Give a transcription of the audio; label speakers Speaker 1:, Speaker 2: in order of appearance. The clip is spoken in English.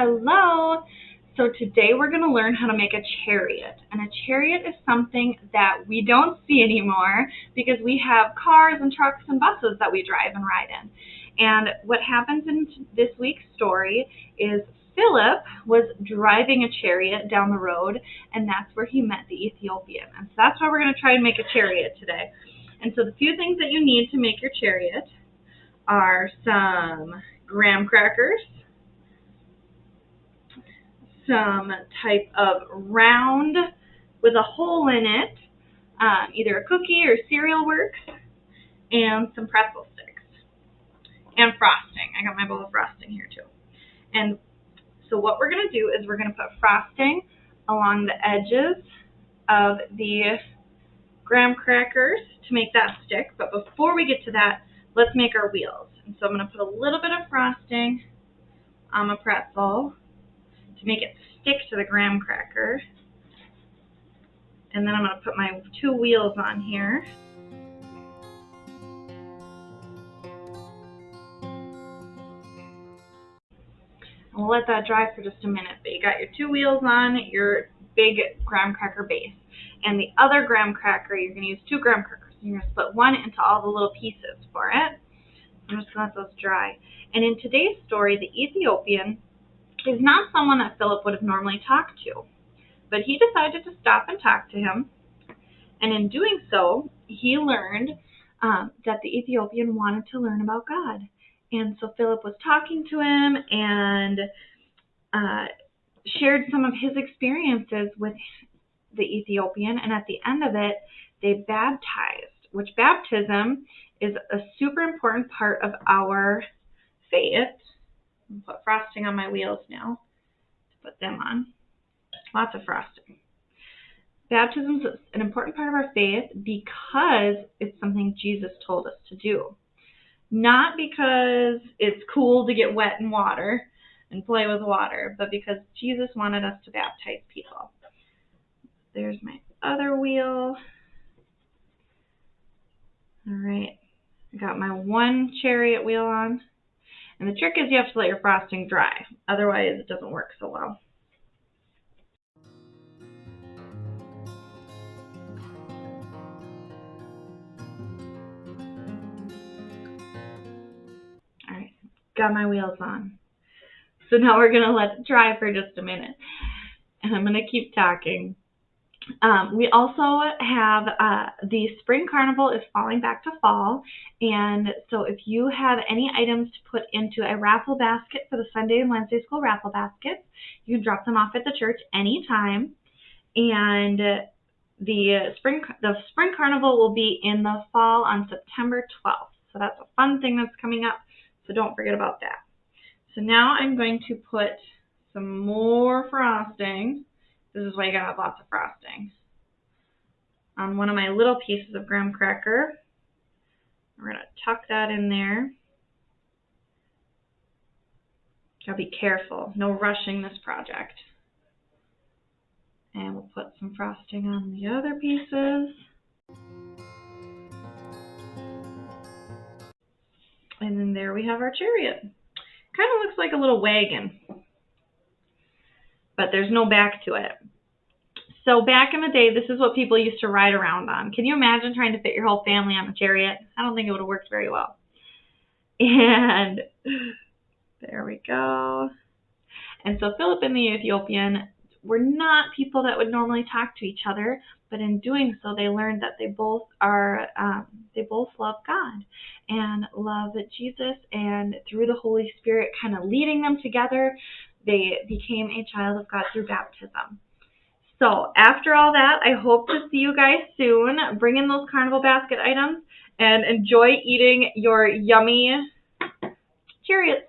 Speaker 1: Hello! So today we're going to learn how to make a chariot. And a chariot is something that we don't see anymore because we have cars and trucks and buses that we drive and ride in. And what happens in this week's story is Phillip was driving a chariot down the road, and that's where he met the Ethiopian. And so that's why we're going to try and make a chariot today. And so the few things that you need to make your chariot are some graham crackers, some type of round with a hole in it, either a cookie or cereal works, and some pretzel sticks, and frosting. I got my bowl of frosting here too. And so what we're going to do is we're going to put frosting along the edges of the graham crackers to make that stick. But before we get to that, let's make our wheels. And so I'm going to put a little bit of frosting on my pretzel to make it stick to the graham cracker. And then I'm going to put my two wheels on here. We'll let that dry for just a minute. But you got your two wheels on your big graham cracker base. And the other graham cracker, you're going to use two graham crackers. You're going to split one into all the little pieces for it. I'm just going to let those dry. And in today's story, the Ethiopian is not someone that Philip would have normally talked to. But he decided to stop and talk to him. And in doing so, he learned that the Ethiopian wanted to learn about God. And so Philip was talking to him and shared some of his experiences with the Ethiopian. And at the end of it, they baptized, which baptism is a super important part of our faith. I'll put frosting on my wheels now to put them on. Lots of frosting. Baptism is an important part of our faith because it's something Jesus told us to do. Not because it's cool to get wet in water and play with water, but because Jesus wanted us to baptize people. There's my other wheel. All right. I got my one chariot wheel on. And the trick is you have to let your frosting dry. Otherwise, it doesn't work so well. All right, got my wheels on. So now we're going to let it dry for just a minute. And I'm going to keep talking. We also have the spring carnival is falling back to fall, and so if you have any items to put into a raffle basket for the Sunday and Wednesday school raffle baskets, you can drop them off at the church anytime. And the spring carnival will be in the fall on September 12th. So that's a fun thing that's coming up, so don't forget about that. So now I'm going to put some more frosting. This is why you gotta have lots of frosting. On one of my little pieces of graham cracker. We're gonna tuck that in there. Gotta be careful, no rushing this project. And we'll put some frosting on the other pieces. And then there we have our chariot. Kind of looks like a little wagon, but there's no back to it. So back in the day, this is what people used to ride around on. Can you imagine trying to fit your whole family on a chariot? I don't think it would have worked very well. And there we go. And so Philip and the Ethiopian were not people that would normally talk to each other, but in doing so, they learned that they both love God and love Jesus, and through the Holy Spirit kind of leading them together, they became a child of God through baptism. So after all that, I hope to see you guys soon. Bring in those carnival basket items and enjoy eating your yummy chariots.